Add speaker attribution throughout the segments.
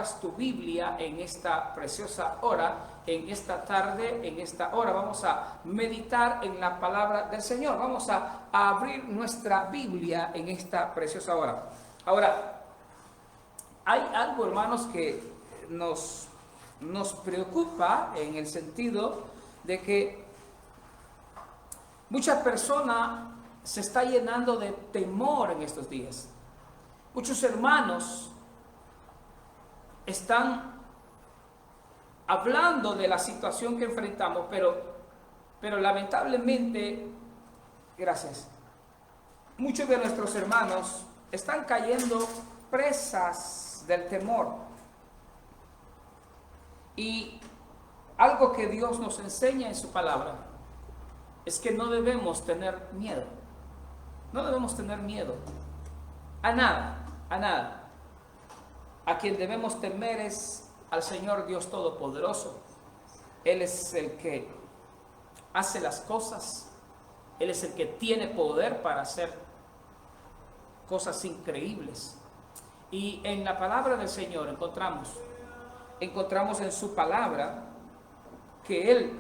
Speaker 1: abras tu Biblia en esta preciosa hora, en esta tarde, en esta hora. Vamos a meditar en la palabra del Señor. Vamos a abrir nuestra Biblia en esta preciosa hora. Ahora, hay algo, hermanos, que nos preocupa en el sentido de que muchas personas se está llenando de temor en estos días. Muchos hermanos están hablando de la situación que enfrentamos, pero lamentablemente, gracias, muchos de nuestros hermanos están cayendo presas del temor. Y algo que Dios nos enseña en su palabra es que no debemos tener miedo. No debemos tener miedo a nada, a nada. A quien debemos temer es al Señor Dios Todopoderoso. Él es el que hace las cosas. Él es el que tiene poder para hacer cosas increíbles. Y en la palabra del Señor encontramos en su palabra que Él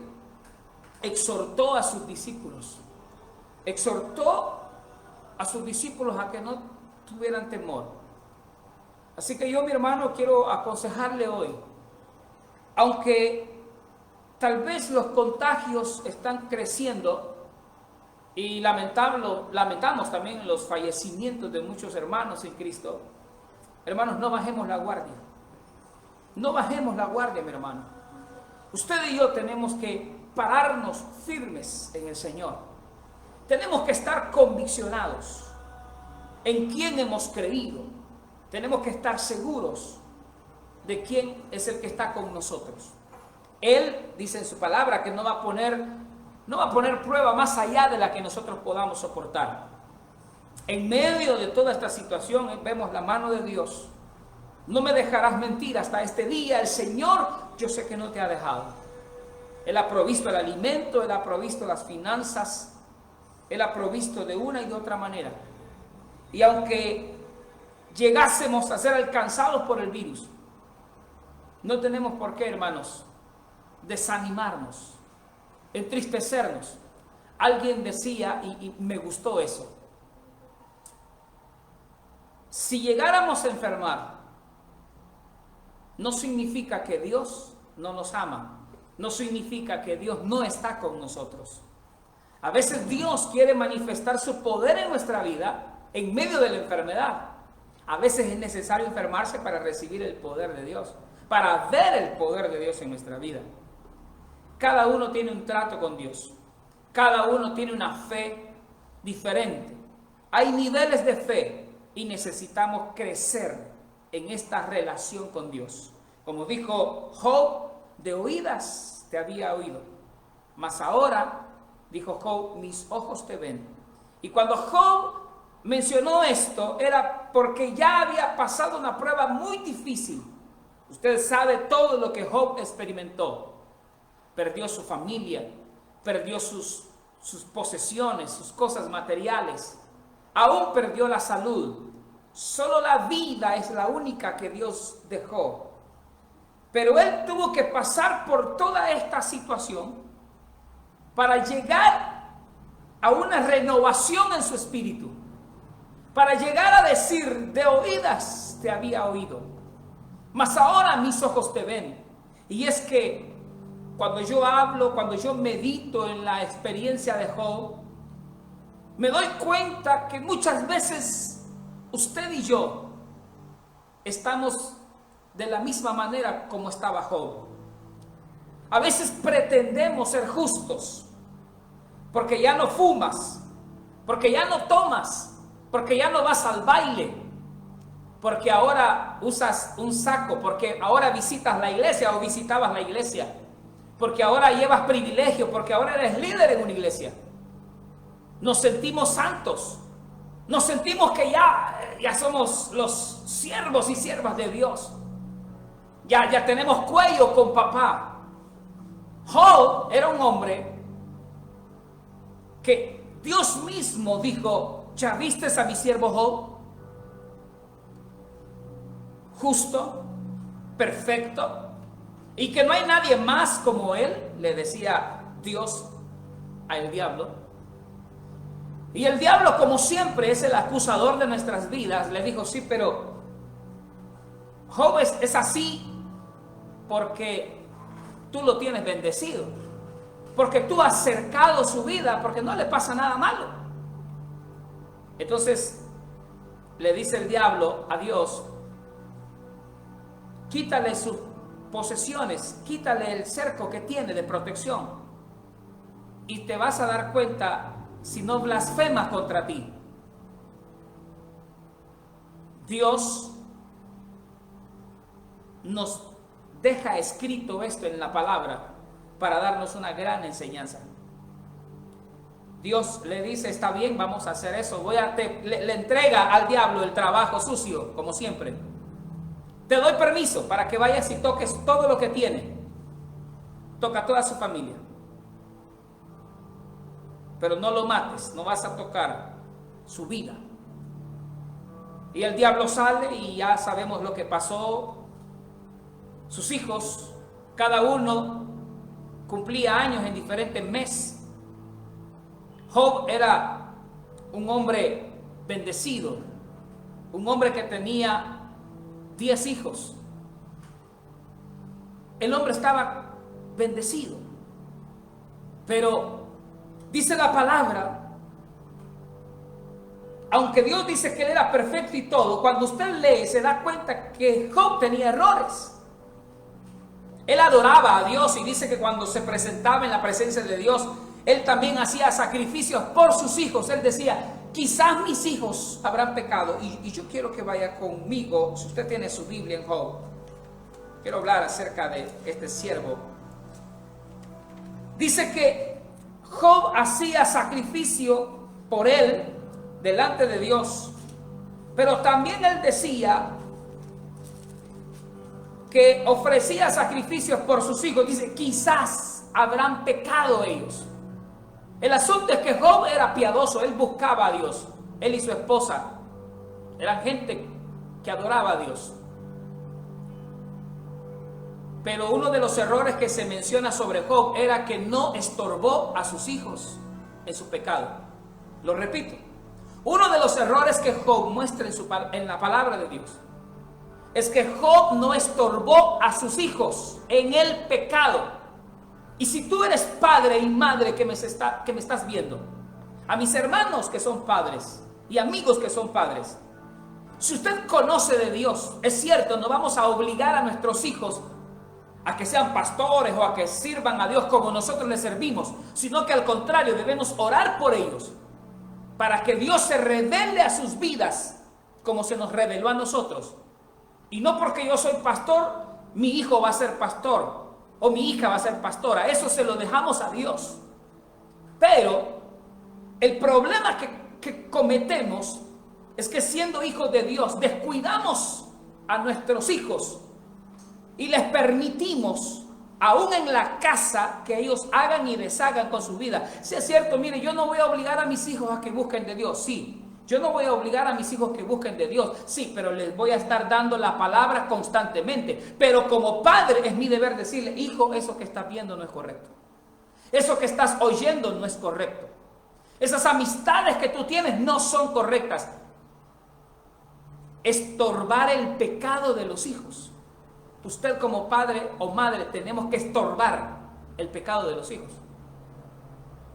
Speaker 1: exhortó a sus discípulos. Exhortó a sus discípulos a que no tuvieran temor. Así que yo, mi hermano, quiero aconsejarle hoy, aunque tal vez los contagios están creciendo y lamentamos también los fallecimientos de muchos hermanos en Cristo, hermanos, no bajemos la guardia. No bajemos la guardia, mi hermano. Usted y yo tenemos que pararnos firmes en el Señor. Tenemos que estar conviccionados en quién hemos creído. Tenemos que estar seguros de quién es el que está con nosotros. Él dice en su palabra que no va a poner prueba más allá de la que nosotros podamos soportar. En medio de toda esta situación vemos la mano de Dios. No me dejarás mentir hasta este día. El Señor, yo sé que no te ha dejado. Él ha provisto el alimento, Él ha provisto las finanzas, Él ha provisto de una y de otra manera. Y aunque llegásemos a ser alcanzados por el virus, no tenemos por qué, hermanos, desanimarnos, entristecernos. Alguien decía, y me gustó eso: si llegáramos a enfermar, no significa que Dios no nos ama, no significa que Dios no está con nosotros. A veces Dios quiere manifestar su poder en nuestra vida en medio de la enfermedad. A veces es necesario enfermarse para recibir el poder de Dios, para ver el poder de Dios en nuestra vida. Cada uno tiene un trato con Dios. Cada uno tiene una fe diferente. Hay niveles de fe y necesitamos crecer en esta relación con Dios. Como dijo Job, de oídas te había oído, mas ahora, dijo Job, mis ojos te ven. Y cuando Job mencionó esto, era porque ya había pasado una prueba muy difícil. Usted sabe todo lo que Job experimentó. Perdió su familia, perdió sus posesiones, sus cosas materiales, aún perdió la salud. Solo la vida es la única que Dios dejó. Pero él tuvo que pasar por toda esta situación para llegar a una renovación en su espíritu, para llegar a decir, de oídas te había oído, mas ahora mis ojos te ven. Y es que cuando yo hablo, cuando yo medito en la experiencia de Job, me doy cuenta que muchas veces usted y yo estamos de la misma manera como estaba Job. A veces pretendemos ser justos, porque ya no fumas, porque ya no tomas, porque ya no vas al baile, porque ahora usas un saco, porque ahora visitas la iglesia o visitabas la iglesia, porque ahora llevas privilegio, porque ahora eres líder en una iglesia. Nos sentimos santos, nos sentimos que ya somos los siervos y siervas de Dios. Ya tenemos cuello con papá. Job era un hombre que Dios mismo dijo, ¿ya vistes a mi siervo Job? Justo, perfecto y que no hay nadie más como él, le decía Dios al diablo. Y el diablo, como siempre es el acusador de nuestras vidas, le dijo: sí, pero Job es así porque tú lo tienes bendecido, porque tú has cercado su vida, porque no le pasa nada malo. Entonces le dice el diablo a Dios: quítale sus posesiones, quítale el cerco que tiene de protección, y te vas a dar cuenta si no blasfemas contra ti. Dios nos deja escrito esto en la palabra para darnos una gran enseñanza. Dios le dice: está bien, vamos a hacer eso. Le entrega al diablo el trabajo sucio, como siempre. Te doy permiso para que vayas y toques todo lo que tiene. Toca a toda su familia. Pero no lo mates, no vas a tocar su vida. Y el diablo sale y ya sabemos lo que pasó. Sus hijos, cada uno cumplía años en diferentes meses. Job era un hombre bendecido, un hombre que tenía 10 hijos. El hombre estaba bendecido. Pero dice la palabra, aunque Dios dice que él era perfecto y todo, cuando usted lee se da cuenta que Job tenía errores. Él adoraba a Dios y dice que cuando se presentaba en la presencia de Dios, él también hacía sacrificios por sus hijos. Él decía: quizás mis hijos habrán pecado. Y yo quiero que vaya conmigo, si usted tiene su Biblia en Job. Quiero hablar acerca de este siervo. Dice que Job hacía sacrificio por él delante de Dios, pero también él decía que ofrecía sacrificios por sus hijos. Dice: quizás habrán pecado ellos. El asunto es que Job era piadoso, él buscaba a Dios. Él y su esposa eran gente que adoraba a Dios. Pero uno de los errores que se menciona sobre Job era que no estorbó a sus hijos en su pecado. Lo repito, uno de los errores que Job muestra en la palabra de Dios es que Job no estorbó a sus hijos en el pecado. Y si tú eres padre y madre que me estás viendo, a mis hermanos que son padres y amigos que son padres, si usted conoce de Dios, es cierto, no vamos a obligar a nuestros hijos a que sean pastores o a que sirvan a Dios como nosotros les servimos, sino que al contrario debemos orar por ellos para que Dios se revele a sus vidas como se nos reveló a nosotros. Y no porque yo soy pastor, mi hijo va a ser pastor o mi hija va a ser pastora. Eso se lo dejamos a Dios. Pero el problema que cometemos es que siendo hijos de Dios descuidamos a nuestros hijos y les permitimos, aún en la casa, que ellos hagan y deshagan con su vida. Si es cierto, mire, yo no voy a obligar a mis hijos a que busquen de Dios, sí. Yo no voy a obligar a mis hijos que busquen de Dios, sí, pero les voy a estar dando la palabra constantemente. Pero como padre es mi deber decirle: hijo, eso que estás viendo no es correcto. Eso que estás oyendo no es correcto. Esas amistades que tú tienes no son correctas. Estorbar el pecado de los hijos. Usted como padre o madre tenemos que estorbar el pecado de los hijos.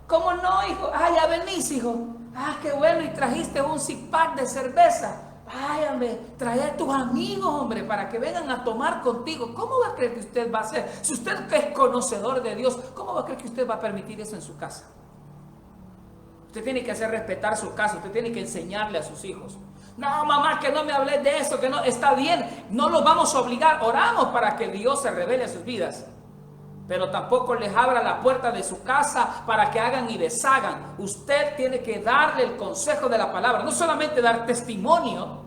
Speaker 1: ¿Cómo no, hijo? Ah, ya venís, hijo. Ah, qué bueno, y trajiste un six-pack de cerveza. Ay, hombre, trae a tus amigos, hombre, para que vengan a tomar contigo. ¿Cómo va a creer que usted va a hacer? Si usted que es conocedor de Dios, ¿cómo va a creer que usted va a permitir eso en su casa? Usted tiene que hacer respetar su casa, usted tiene que enseñarle a sus hijos. No, mamá, que no me hables de eso, que no, está bien, no los vamos a obligar. Oramos para que Dios se revele a sus vidas. Pero tampoco les abra la puerta de su casa para que hagan y deshagan. Usted tiene que darle el consejo de la palabra. No solamente dar testimonio,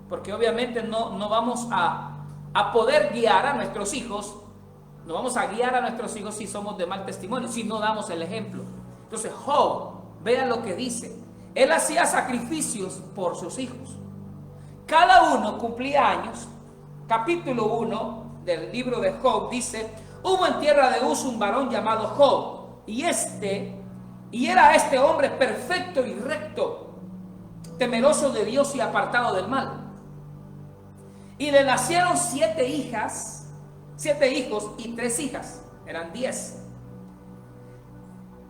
Speaker 1: porque obviamente no vamos a poder guiar a nuestros hijos. No vamos a guiar a nuestros hijos si somos de mal testimonio, si no damos el ejemplo. Entonces Job, vean lo que dice. Él hacía sacrificios por sus hijos. Cada uno cumplía años capítulo 1 del libro de Job dice: hubo en tierra de Uz un varón llamado Job, y era este hombre perfecto y recto, temeroso de Dios y apartado del mal. Y le nacieron 7 hijos y 3 hijas, eran 10.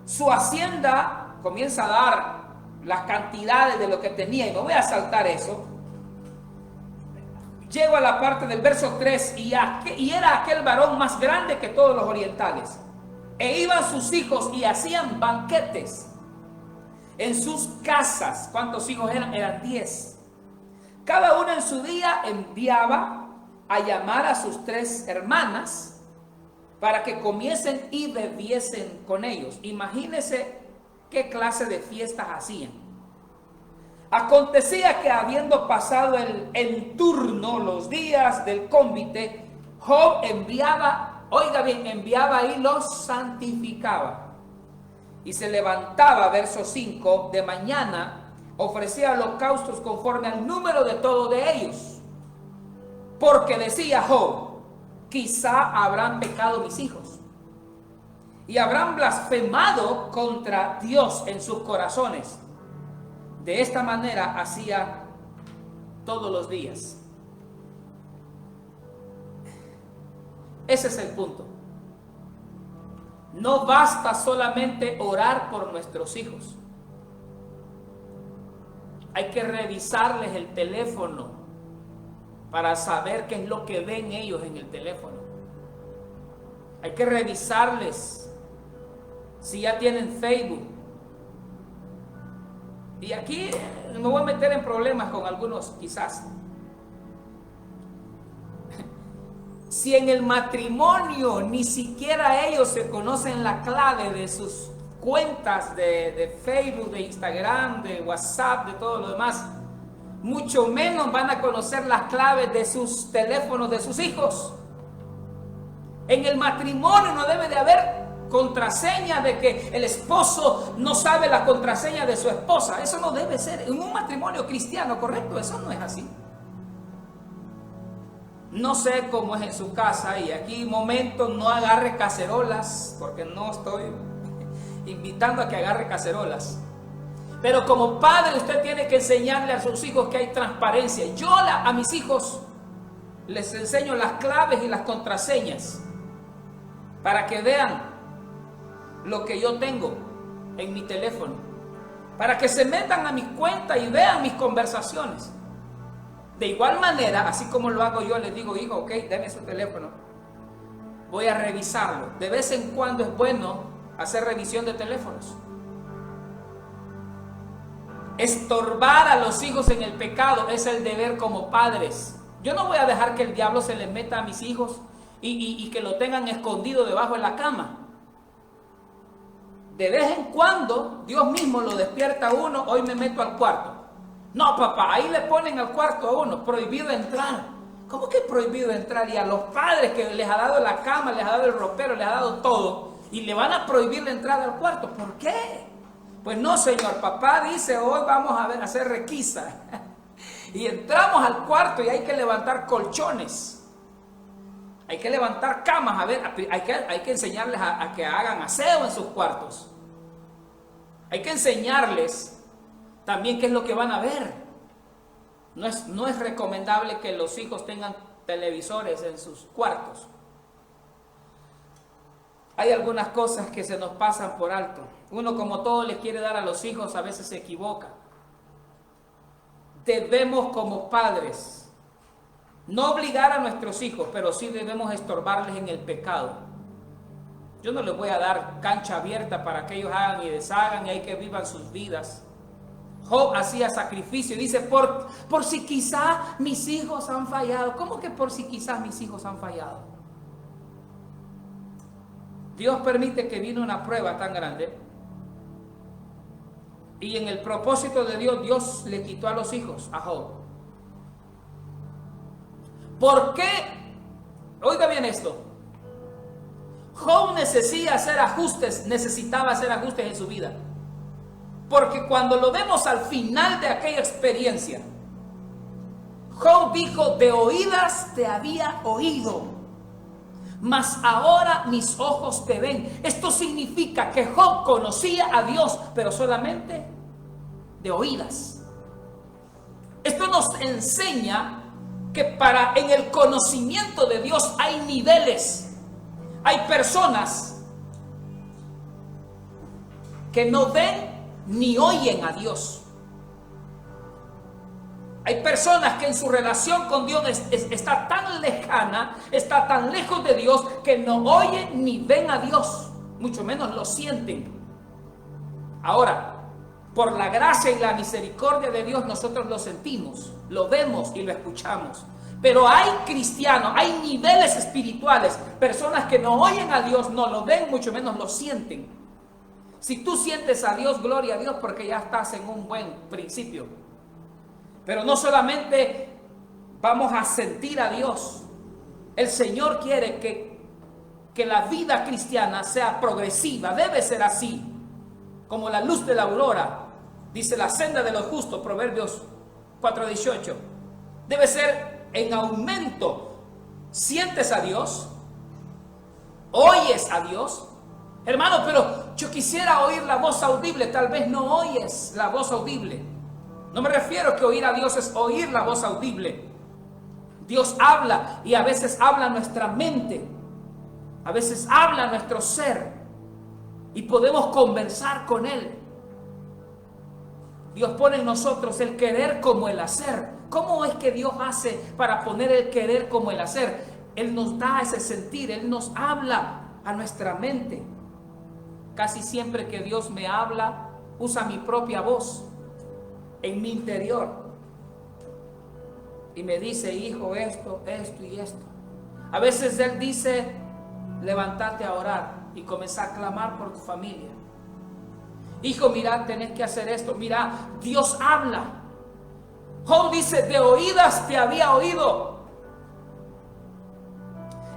Speaker 1: Su hacienda, comienza a dar las cantidades de lo que tenía, y me voy a saltar eso. Llego a la parte del verso 3, y era aquel varón más grande que todos los orientales. E iban sus hijos y hacían banquetes en sus casas. ¿Cuántos hijos eran? Eran 10. Cada uno en su día enviaba a llamar a sus 3 hermanas para que comiesen y bebiesen con ellos. Imagínense qué clase de fiestas hacían. Acontecía que habiendo pasado en turno los días del convite, Job enviaba y los santificaba. Y se levantaba, verso 5, de mañana, ofrecía holocaustos conforme al número de todos de ellos. Porque decía Job: quizá habrán pecado mis hijos y habrán blasfemado contra Dios en sus corazones. De esta manera hacía todos los días. Ese es el punto. No basta solamente orar por nuestros hijos. Hay que revisarles el teléfono para saber qué es lo que ven ellos en el teléfono. Hay que revisarles si ya tienen Facebook. Y aquí me voy a meter en problemas con algunos quizás. Si en el matrimonio ni siquiera ellos se conocen la clave de sus cuentas de Facebook, de Instagram, de WhatsApp, de todo lo demás, mucho menos van a conocer las claves de sus teléfonos de sus hijos. En el matrimonio no debe de haber contraseña de que el esposo no sabe la contraseña de su esposa. Eso no debe ser en un matrimonio cristiano, ¿correcto? Eso no es así. No sé cómo es en su casa, y aquí momento no agarre cacerolas, porque no estoy invitando a que agarre cacerolas. Pero como padre usted tiene que enseñarle a sus hijos que hay transparencia. Yo a mis hijos les enseño las claves y las contraseñas para que vean lo que yo tengo en mi teléfono, para que se metan a mis cuentas y vean mis conversaciones. De igual manera, así como lo hago yo, les digo: hijo, ok, deme su teléfono, voy a revisarlo. De vez en cuando es bueno hacer revisión de teléfonos. Estorbar a los hijos en el pecado es el deber como padres. Yo no voy a dejar que el diablo se les meta a mis hijos y que lo tengan escondido debajo de la cama. De vez en cuando Dios mismo lo despierta a uno: hoy me meto al cuarto. No, papá, ahí le ponen al cuarto a uno: prohibido entrar. ¿Cómo que prohibido entrar? Y a los padres que les ha dado la cama, les ha dado el ropero, les ha dado todo, y le van a prohibir la entrada al cuarto. ¿Por qué? Pues no, señor, papá dice: hoy vamos a hacer requisa. Y entramos al cuarto y hay que levantar colchones, hay que levantar camas, hay que enseñarles a que hagan aseo en sus cuartos. Hay que enseñarles también qué es lo que van a ver. No es recomendable que los hijos tengan televisores en sus cuartos. Hay algunas cosas que se nos pasan por alto. Uno, como todo le quiere dar a los hijos, a veces se equivoca. Debemos como padres no obligar a nuestros hijos, pero sí debemos estorbarles en el pecado. Yo no les voy a dar cancha abierta para que ellos hagan y deshagan y hay que vivan sus vidas. Job hacía sacrificio y dice: por si quizá mis hijos han fallado. ¿Cómo que por si quizás mis hijos han fallado? Dios permite que vino una prueba tan grande, y en el propósito de Dios, Dios le quitó a los hijos a Job. ¿Por qué? Oiga bien esto. Job necesitaba hacer ajustes en su vida. Porque cuando lo vemos al final de aquella experiencia, Job dijo, de oídas te había oído, mas ahora mis ojos te ven. Esto significa que Job conocía a Dios, pero solamente de oídas. Esto nos enseña que en el conocimiento de Dios hay niveles. Hay personas que no ven ni oyen a Dios. Hay personas que en su relación con Dios está tan lejana, está tan lejos de Dios, que no oyen ni ven a Dios, mucho menos lo sienten. Ahora, por la gracia y la misericordia de Dios, nosotros lo sentimos, lo vemos y lo escuchamos. Pero hay cristianos, hay niveles espirituales, personas que no oyen a Dios, no lo ven, mucho menos lo sienten. Si tú sientes a Dios, gloria a Dios, porque ya estás en un buen principio. Pero no solamente vamos a sentir a Dios. El Señor quiere que la vida cristiana sea progresiva, debe ser así, como la luz de la aurora. Dice la senda de los justos, Proverbios 4:18. Debe ser en aumento. ¿Sientes a Dios? ¿Oyes a Dios? Hermano, pero yo quisiera oír la voz audible. Tal vez no oyes la voz audible. No me refiero que oír a Dios es oír la voz audible. Dios habla y a veces habla nuestra mente. A veces habla nuestro ser. Y podemos conversar con Él. Dios pone en nosotros el querer como el hacer. ¿Cómo es que Dios hace para poner el querer como el hacer? Él nos da ese sentir, Él nos habla a nuestra mente. Casi siempre que Dios me habla, usa mi propia voz en mi interior. Y me dice, hijo, esto y esto. A veces Él dice, levántate a orar y comienza a clamar por tu familia. Hijo, mira, tenés que hacer esto. Mira, Dios habla. Job dice, de oídas te había oído.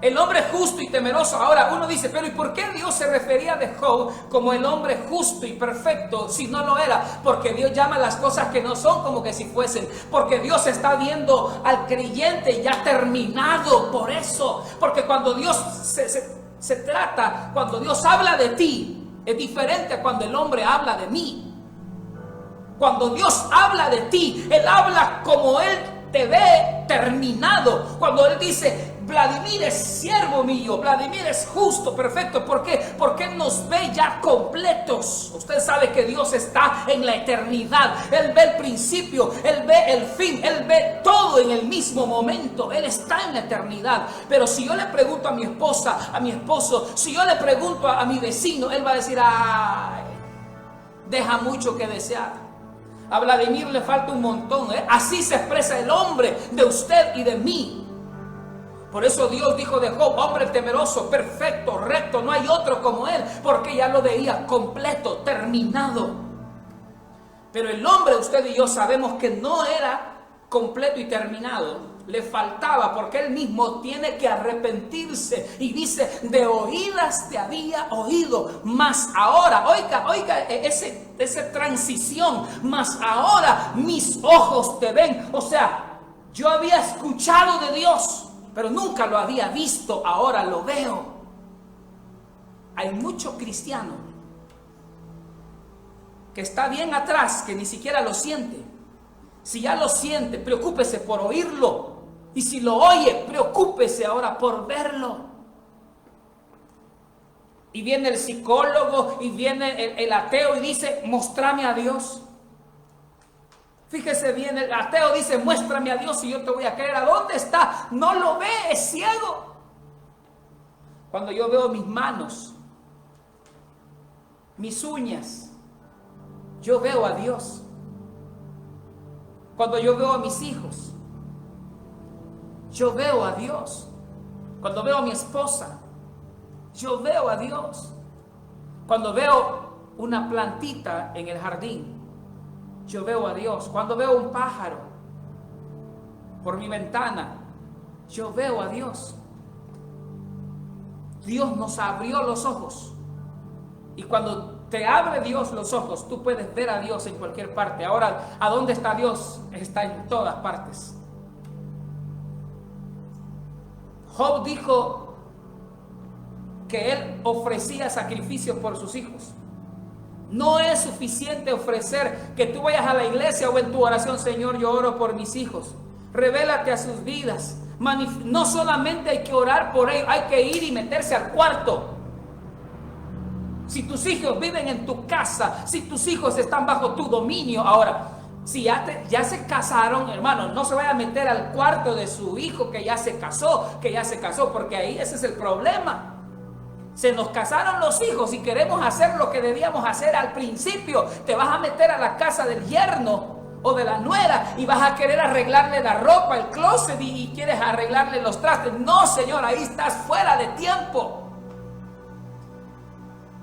Speaker 1: El hombre justo y temeroso. Ahora uno dice, pero ¿y por qué Dios se refería de Job como el hombre justo y perfecto si no lo era? Porque Dios llama las cosas que no son como que si fuesen. Porque Dios está viendo al creyente ya terminado por eso. Porque cuando Dios se trata, cuando Dios habla de ti, es diferente a cuando el hombre habla de mí. Cuando Dios habla de ti, Él habla como Él te ve terminado. Cuando Él dice, Vladimir es siervo mío, Vladimir es justo, perfecto. ¿Por qué? Porque Él nos ve ya completos. Usted sabe que Dios está en la eternidad. Él ve el principio, Él ve el fin, Él ve todo en el mismo momento. Él está en la eternidad. Pero si yo le pregunto a mi esposa, a mi esposo, si yo le pregunto a mi vecino, él va a decir, ay, deja mucho que desear. A Vladimir le falta un montón, ¿eh? Así se expresa el hombre de usted y de mí. Por eso Dios dijo de Job, hombre temeroso, perfecto, recto, no hay otro como él, porque ya lo veía completo, terminado. Pero el hombre, usted y yo sabemos que no era completo y terminado. Le faltaba, porque él mismo tiene que arrepentirse. Y dice, de oídas te había oído, mas ahora, oiga esa transición, mas ahora mis ojos te ven. O sea, yo había escuchado de Dios, pero nunca lo había visto, ahora lo veo. Hay mucho cristiano que está bien atrás, que ni siquiera lo siente. Si ya lo siente, preocúpese por oírlo. Y si lo oye, preocúpese ahora por verlo. Y viene el psicólogo y viene el ateo y dice, muéstrame a Dios. Fíjese bien, el ateo dice, muéstrame a Dios y yo te voy a creer. ¿A dónde está? No lo ve, es ciego. Cuando yo veo mis manos, mis uñas, yo veo a Dios. Cuando yo veo a mis hijos, yo veo a Dios. Cuando veo a mi esposa, yo veo a Dios. Cuando veo una plantita en el jardín, yo veo a Dios. Cuando veo un pájaro por mi ventana, yo veo a Dios. Dios nos abrió los ojos. Y cuando te abre Dios los ojos, tú puedes ver a Dios en cualquier parte. Ahora, ¿a dónde está Dios? Está en todas partes. Job dijo que él ofrecía sacrificios por sus hijos. No es suficiente ofrecer que tú vayas a la iglesia o en tu oración, Señor, yo oro por mis hijos. Revélate a sus vidas. No solamente hay que orar por ellos, hay que ir y meterse al cuarto. Si tus hijos viven en tu casa, si tus hijos están bajo tu dominio, ahora, si ya se casaron, hermano, no se vaya a meter al cuarto de su hijo que ya se casó, porque ahí ese es el problema. Se nos casaron los hijos y queremos hacer lo que debíamos hacer al principio. Te vas a meter a la casa del yerno o de la nuera y vas a querer arreglarle la ropa, el closet y quieres arreglarle los trastes. No, Señor, ahí estás fuera de tiempo.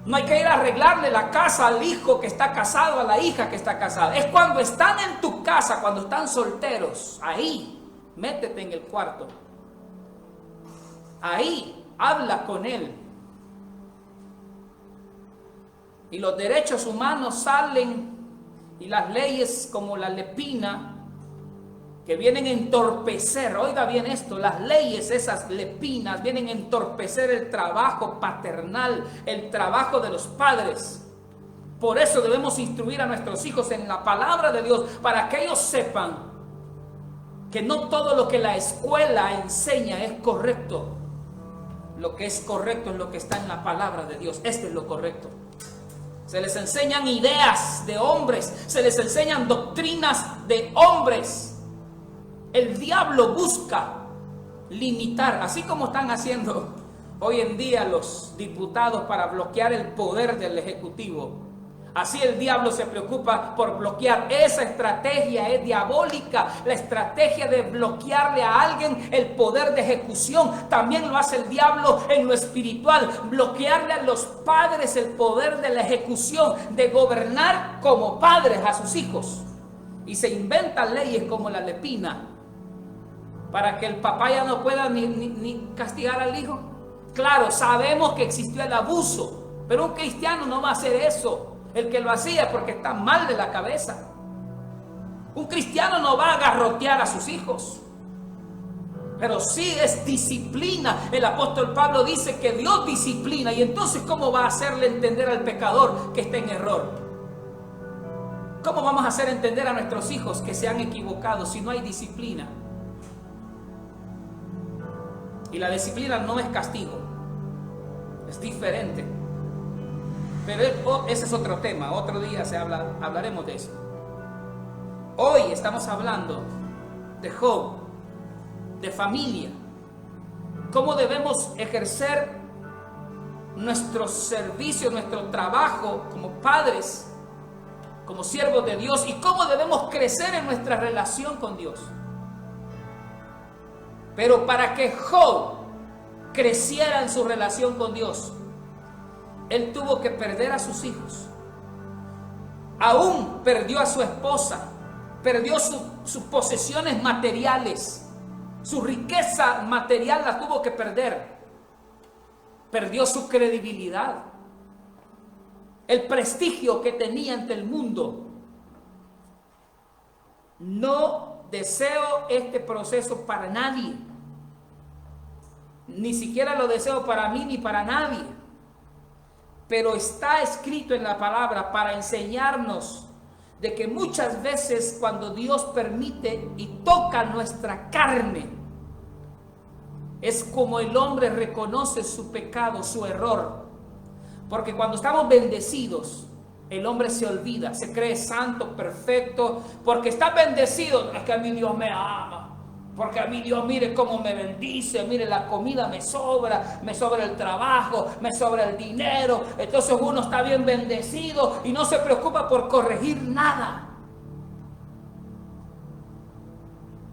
Speaker 1: No hay que ir a arreglarle la casa al hijo que está casado, a la hija que está casada. Es cuando están en tu casa, cuando están solteros. Ahí, métete en el cuarto. Ahí, habla con él. Y los derechos humanos salen y las leyes como la lepina que vienen a entorpecer, oiga bien esto, las leyes, esas lepinas, vienen a entorpecer el trabajo paternal, el trabajo de los padres. Por eso debemos instruir a nuestros hijos en la palabra de Dios, para que ellos sepan que no todo lo que la escuela enseña es correcto. Lo que es correcto es lo que está en la palabra de Dios. Esto es lo correcto. Se les enseñan ideas de hombres, se les enseñan doctrinas de hombres. El diablo busca limitar, así como están haciendo hoy en día los diputados para bloquear el poder del Ejecutivo. Así el diablo se preocupa por bloquear. Esa estrategia es diabólica. La estrategia de bloquearle a alguien el poder de ejecución. También lo hace el diablo en lo espiritual. Bloquearle a los padres el poder de la ejecución, de gobernar como padres a sus hijos. Y se inventan leyes como la lepina, para que el papá ya no pueda ni castigar al hijo. Claro, sabemos que existió el abuso, pero un cristiano no va a hacer eso. El que lo hacía es porque está mal de la cabeza. Un cristiano no va a garrotear a sus hijos, pero sí es disciplina. El apóstol Pablo dice que Dios disciplina, y entonces ¿cómo va a hacerle entender al pecador que está en error? ¿Cómo vamos a hacer entender a nuestros hijos que se han equivocado si no hay disciplina? Y la disciplina no es castigo, es diferente. Pero ese es otro tema, otro día hablaremos de eso. Hoy estamos hablando de Job, de familia. Cómo debemos ejercer nuestro servicio, nuestro trabajo como padres, como siervos de Dios, y cómo debemos crecer en nuestra relación con Dios. Pero para que Job creciera en su relación con Dios, él tuvo que perder a sus hijos. Aún perdió a su esposa, perdió sus posesiones materiales, su riqueza material la tuvo que perder. Perdió su credibilidad, el prestigio que tenía ante el mundo. No deseo este proceso para nadie, ni siquiera lo deseo para mí ni para nadie. Pero está escrito en la palabra para enseñarnos de que muchas veces cuando Dios permite y toca nuestra carne, es como el hombre reconoce su pecado, su error. Porque cuando estamos bendecidos, el hombre se olvida, se cree santo, perfecto, porque está bendecido. Es que a mí Dios me ama. Porque a mí Dios, mire cómo me bendice, mire la comida me sobra el trabajo, me sobra el dinero. Entonces uno está bien bendecido y no se preocupa por corregir nada.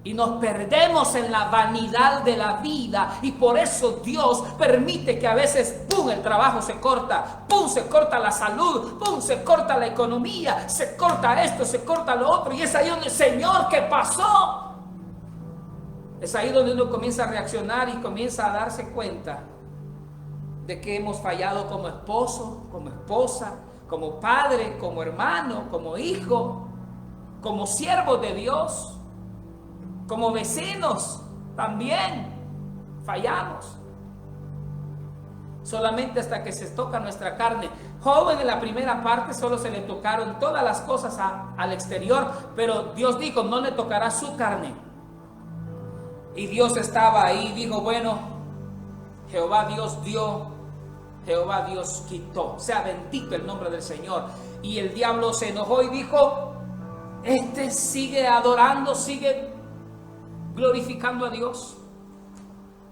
Speaker 1: Y nos perdemos en la vanidad de la vida, y por eso Dios permite que a veces, ¡pum!, el trabajo se corta, ¡pum!, se corta la salud, ¡pum!, se corta la economía, se corta esto, se corta lo otro, y es ahí donde, Señor, ¿qué pasó? Es ahí donde uno comienza a reaccionar y comienza a darse cuenta de que hemos fallado como esposo, como esposa, como padre, como hermano, como hijo, como siervos de Dios, como vecinos también. Fallamos. Solamente hasta que se toca nuestra carne. Job en la primera parte solo se le tocaron todas las cosas al exterior, pero Dios dijo, no le tocará su carne. Y Dios estaba ahí, dijo, bueno, Jehová Dios dio, Jehová Dios quitó. Sea bendito el nombre del Señor. Y el diablo se enojó y dijo, este sigue adorando, sigue glorificando a Dios.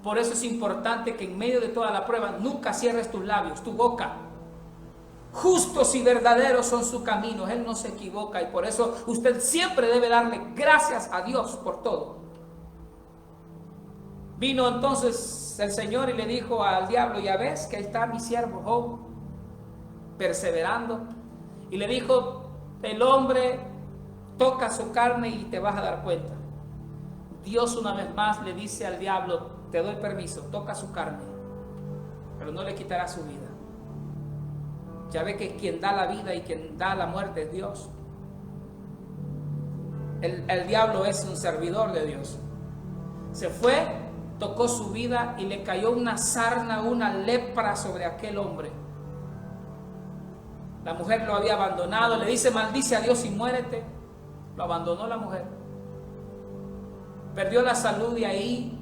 Speaker 1: Por eso es importante que en medio de toda la prueba nunca cierres tus labios, tu boca. Justos y verdaderos son sus caminos, Él no se equivoca, y por eso usted siempre debe darle gracias a Dios por todo. Vino entonces el Señor y le dijo al diablo, ya ves que ahí está mi siervo Job, perseverando, y le dijo, el hombre toca su carne y te vas a dar cuenta. Dios una vez más le dice al diablo, te doy permiso, toca su carne, pero no le quitará su vida. Ya ve que quien da la vida y quien da la muerte es Dios. El diablo es un servidor de Dios. Se fue, tocó su vida y le cayó una sarna, una lepra sobre aquel hombre. La mujer lo había abandonado, le dice, maldice a Dios y muérete. Lo abandonó la mujer. Perdió la salud y ahí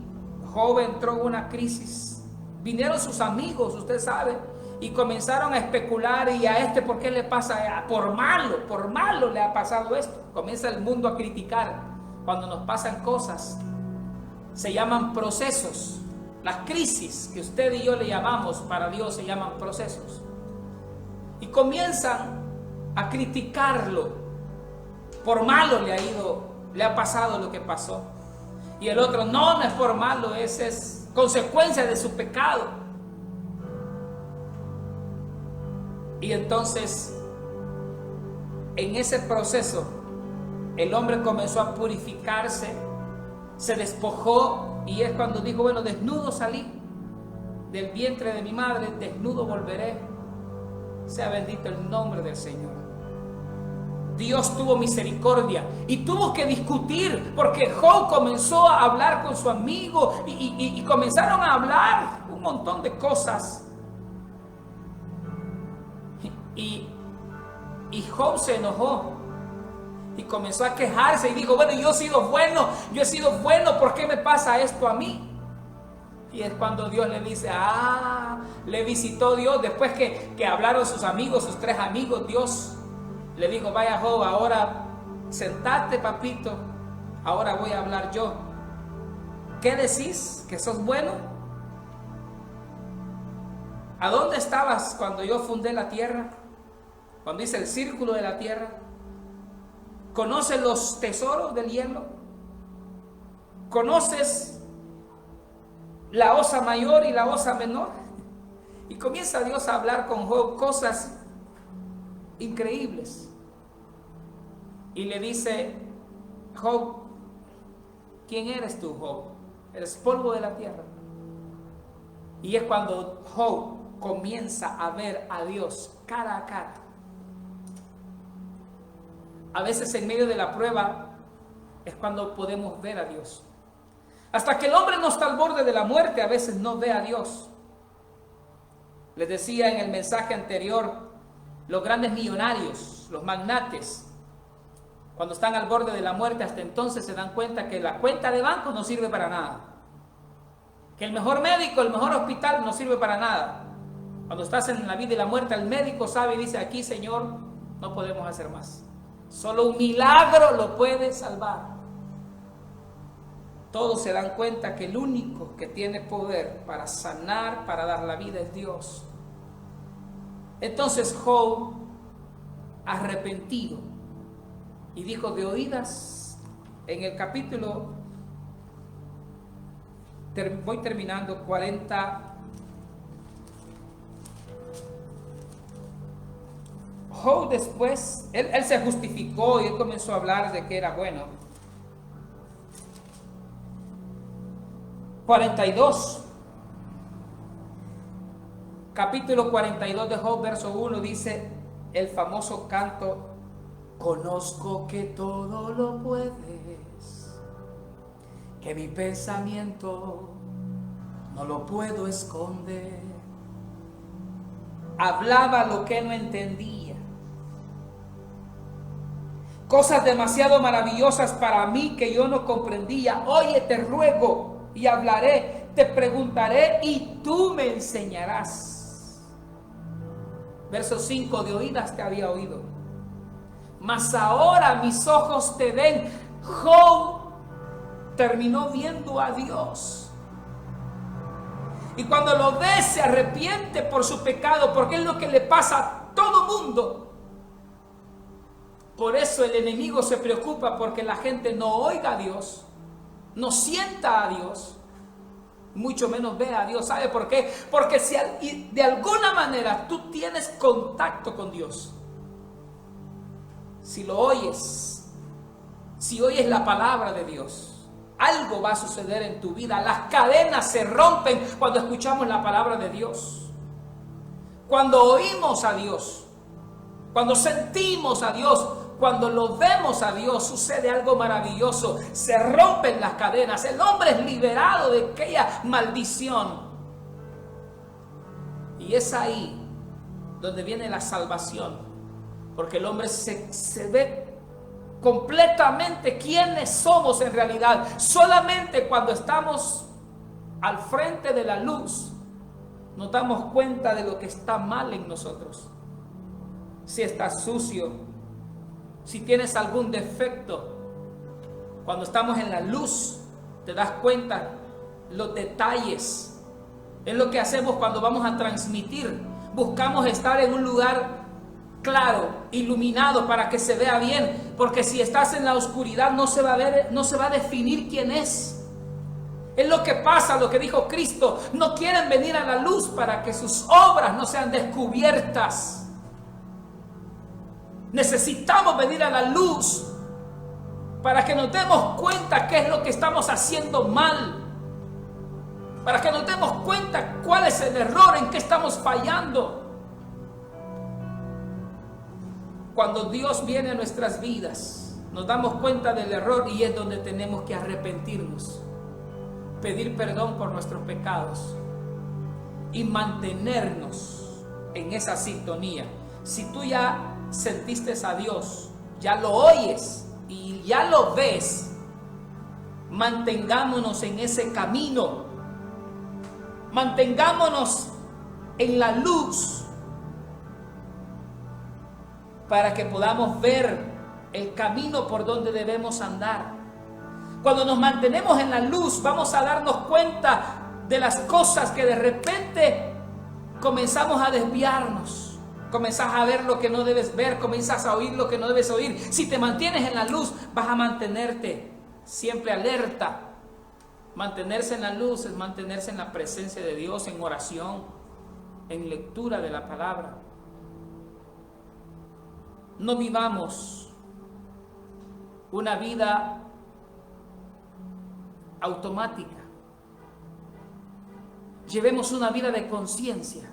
Speaker 1: Job entró en una crisis. Vinieron sus amigos, usted sabe, y comenzaron a especular, y a este, ¿por qué le pasa? Por malo le ha pasado esto. Comienza el mundo a criticar cuando nos pasan cosas. Se llaman procesos. Las crisis que usted y yo le llamamos, para Dios se llaman procesos. Y comienzan a criticarlo. Por malo le ha pasado lo que pasó. Y el otro, no es por malo, es consecuencia de su pecado. Y entonces, en ese proceso, el hombre comenzó a purificarse, se despojó, y es cuando dijo, bueno, desnudo salí del vientre de mi madre, desnudo volveré. Sea bendito el nombre del Señor. Dios tuvo misericordia y tuvo que discutir, porque Job comenzó a hablar con su amigo y comenzaron a hablar un montón de cosas. Y Job se enojó y comenzó a quejarse y dijo, bueno, yo he sido bueno, ¿por qué me pasa esto a mí? Y es cuando Dios le dice, le visitó Dios, después que hablaron sus amigos, sus 3 amigos, Dios le dijo, vaya Job, ahora sentate papito, ahora voy a hablar yo. ¿Qué decís? ¿Que sos bueno? ¿A dónde estabas cuando yo fundé la tierra? Cuando hice el círculo de la tierra. ¿Conoces los tesoros del hielo? ¿Conoces la osa mayor y la osa menor? Y comienza Dios a hablar con Job cosas increíbles. Y le dice, Job, ¿quién eres tú, Job? Eres polvo de la tierra. Y es cuando Job comienza a ver a Dios cara a cara. A veces en medio de la prueba es cuando podemos ver a Dios. Hasta que el hombre no está al borde de la muerte, a veces no ve a Dios. Les decía en el mensaje anterior, los grandes millonarios, los magnates, cuando están al borde de la muerte, hasta entonces se dan cuenta que la cuenta de banco no sirve para nada. Que el mejor médico, el mejor hospital no sirve para nada. Cuando estás en la vida y la muerte, el médico sabe y dice, aquí, Señor, no podemos hacer más. Solo un milagro lo puede salvar. Todos se dan cuenta que el único que tiene poder para sanar, para dar la vida, es Dios. Entonces Job, arrepentido, y dijo de oídas, en el capítulo, voy terminando, 40, Job después, él se justificó y él comenzó a hablar de que era bueno. 42, capítulo 42 de Job, verso 1, dice el famoso canto, conozco que todo lo puedes, que mi pensamiento no lo puedo esconder. Hablaba lo que no entendía. Cosas demasiado maravillosas para mí que yo no comprendía. Oye, te ruego y hablaré, te preguntaré y tú me enseñarás. Verso 5, de oídas te había oído, mas ahora mis ojos te ven. Job terminó viendo a Dios. Y cuando lo ve se arrepiente por su pecado, porque es lo que le pasa a todo mundo. Por eso el enemigo se preocupa porque la gente no oiga a Dios, no sienta a Dios, mucho menos ve a Dios. ¿Sabe por qué? Porque si de alguna manera tú tienes contacto con Dios, si lo oyes, si oyes la palabra de Dios, algo va a suceder en tu vida. Las cadenas se rompen cuando escuchamos la palabra de Dios. Cuando oímos a Dios, cuando sentimos a Dios, cuando lo vemos a Dios, sucede algo maravilloso. Se rompen las cadenas. El hombre es liberado de aquella maldición. Y es ahí donde viene la salvación. Porque el hombre se ve completamente quiénes somos en realidad. Solamente cuando estamos al frente de la luz nos damos cuenta de lo que está mal en nosotros. Si estás sucio, si tienes algún defecto, cuando estamos en la luz te das cuenta los detalles. Es lo que hacemos cuando vamos a transmitir. Buscamos estar en un lugar claro, iluminado, para que se vea bien, porque si estás en la oscuridad no se va a ver, no se va a definir quién es. Es lo que pasa, lo que dijo Cristo: no quieren venir a la luz para que sus obras no sean descubiertas. Necesitamos venir a la luz para que nos demos cuenta qué es lo que estamos haciendo mal, para que nos demos cuenta cuál es el error, en qué estamos fallando. Cuando Dios viene a nuestras vidas, nos damos cuenta del error y es donde tenemos que arrepentirnos, pedir perdón por nuestros pecados y mantenernos en esa sintonía. Si tú ya sentiste a Dios, ya lo oyes y ya lo ves, mantengámonos en ese camino, mantengámonos en la luz, para que podamos ver el camino por donde debemos andar. Cuando nos mantenemos en la luz, vamos a darnos cuenta de las cosas que de repente comenzamos a desviarnos. Comenzás a ver lo que no debes ver, comienzas a oír lo que no debes oír. Si te mantienes en la luz, vas a mantenerte siempre alerta. Mantenerse en la luz es mantenerse en la presencia de Dios, en oración, en lectura de la palabra. No vivamos una vida automática. Llevemos una vida de conciencia.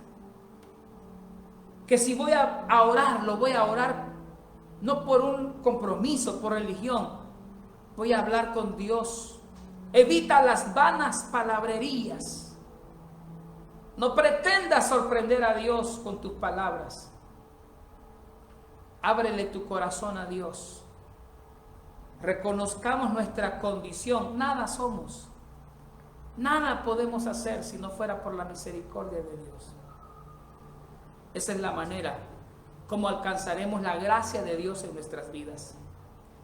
Speaker 1: Que si voy a orar, lo voy a orar no por un compromiso, por religión. Voy a hablar con Dios. Evita las vanas palabrerías. No pretendas sorprender a Dios con tus palabras. Ábrele tu corazón a Dios. Reconozcamos nuestra condición. Nada somos. Nada podemos hacer si no fuera por la misericordia de Dios. Esa es la manera como alcanzaremos la gracia de Dios en nuestras vidas.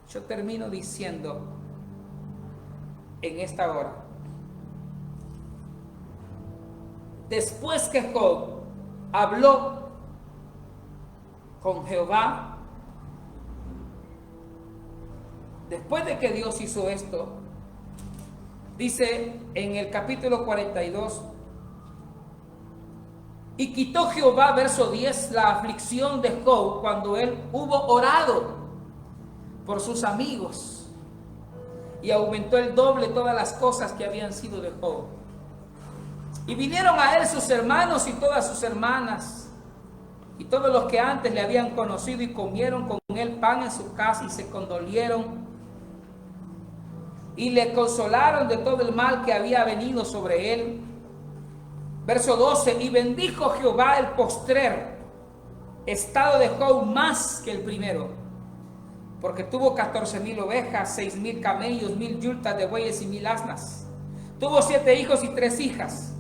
Speaker 1: Yo termino diciendo en esta hora: después que Job habló con Jehová, después de que Dios hizo esto, dice en el capítulo 42: y quitó Jehová, verso 10, la aflicción de Job cuando él hubo orado por sus amigos, y aumentó el doble todas las cosas que habían sido de Job. Y vinieron a él sus hermanos y todas sus hermanas, y todos los que antes le habían conocido, y comieron con él pan en su casa, y se condolieron y le consolaron de todo el mal que había venido sobre él. Verso 12, y bendijo Jehová el postrer estado de Job más que el primero, porque tuvo 14,000 ovejas, 6,000 camellos, 1,000 yuntas de bueyes y 1,000 asnas. Tuvo 7 hijos y 3 hijas.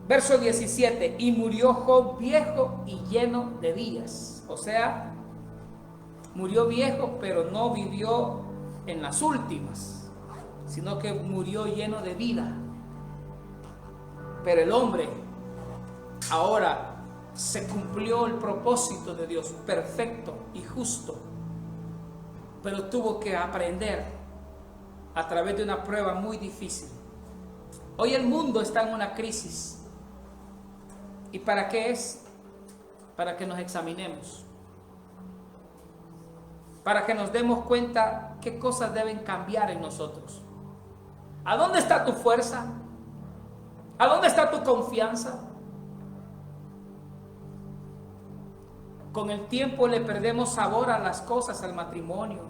Speaker 1: Verso 17, y murió Job viejo y lleno de días. O sea, murió viejo, pero no vivió en las últimas, sino que murió lleno de vida. Pero el hombre, ahora se cumplió el propósito de Dios, perfecto y justo, pero tuvo que aprender a través de una prueba muy difícil. Hoy el mundo está en una crisis. ¿Y para qué es? Para que nos examinemos, para que nos demos cuenta qué cosas deben cambiar en nosotros. ¿A dónde está tu fuerza? ¿A dónde está tu confianza? Con el tiempo le perdemos sabor a las cosas, al matrimonio.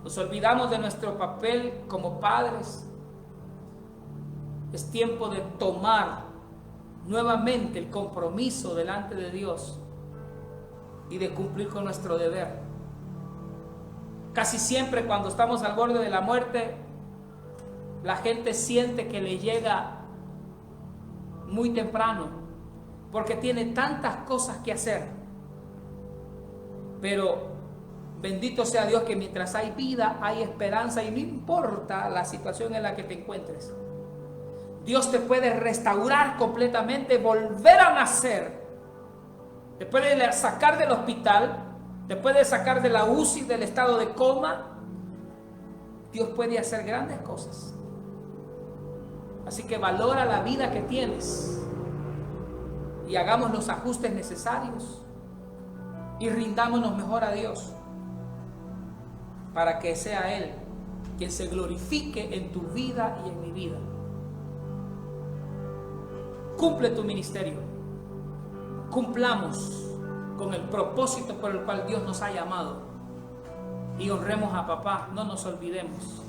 Speaker 1: Nos olvidamos de nuestro papel como padres. Es tiempo de tomar nuevamente el compromiso delante de Dios y de cumplir con nuestro deber. Casi siempre cuando estamos al borde de la muerte, la gente siente que le llega muy temprano porque tiene tantas cosas que hacer. Pero bendito sea Dios que mientras hay vida, hay esperanza, y no importa la situación en la que te encuentres, Dios te puede restaurar completamente, volver a nacer. Te puede sacar del hospital, te puede sacar de la UCI, del estado de coma. Dios puede hacer grandes cosas. Así que valora la vida que tienes y hagamos los ajustes necesarios y rindámonos mejor a Dios para que sea Él quien se glorifique en tu vida y en mi vida. Cumple tu ministerio. Cumplamos con el propósito por el cual Dios nos ha llamado y honremos a papá. No nos olvidemos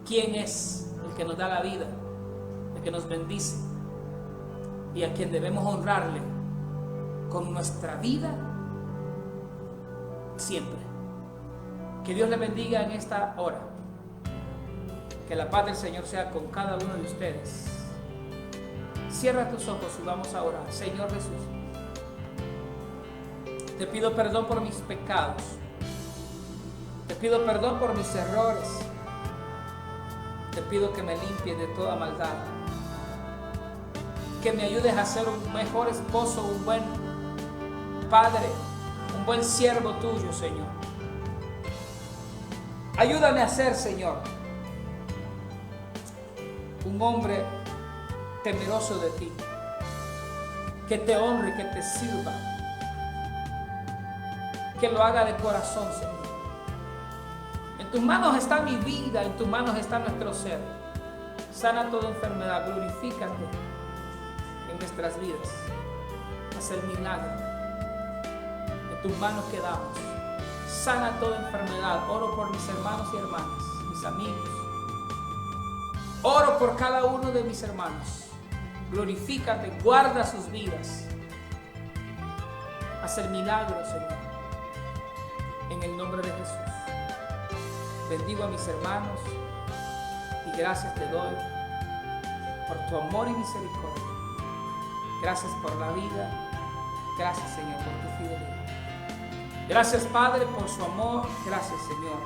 Speaker 1: quién es el que nos da la vida, el que nos bendice y a quien debemos honrarle con nuestra vida siempre. Que Dios le bendiga en esta hora. Que la paz del Señor sea con cada uno de ustedes. Cierra tus ojos y vamos a orar. Señor Jesús, te pido perdón por mis pecados. Te pido perdón por mis errores. Te pido que me limpies de toda maldad. Que me ayudes a ser un mejor esposo, un buen padre, un buen siervo tuyo, Señor. Ayúdame a ser, Señor, un hombre temeroso de ti, que te honre, que te sirva, que lo haga de corazón, Señor. En tus manos está mi vida, en tus manos está nuestro ser. Sana toda enfermedad, glorifícate en nuestras vidas. Haz el milagro. En tus manos quedamos. Sana toda enfermedad. Oro por mis hermanos y hermanas, mis amigos. Oro por cada uno de mis hermanos. Glorifícate, guarda sus vidas. Haz el milagro, Señor. En el nombre de Jesús. Bendigo a mis hermanos y gracias te doy por tu amor y misericordia. Gracias por la vida. Gracias, Señor, por tu fidelidad. Gracias, Padre, por su amor. Gracias, Señor,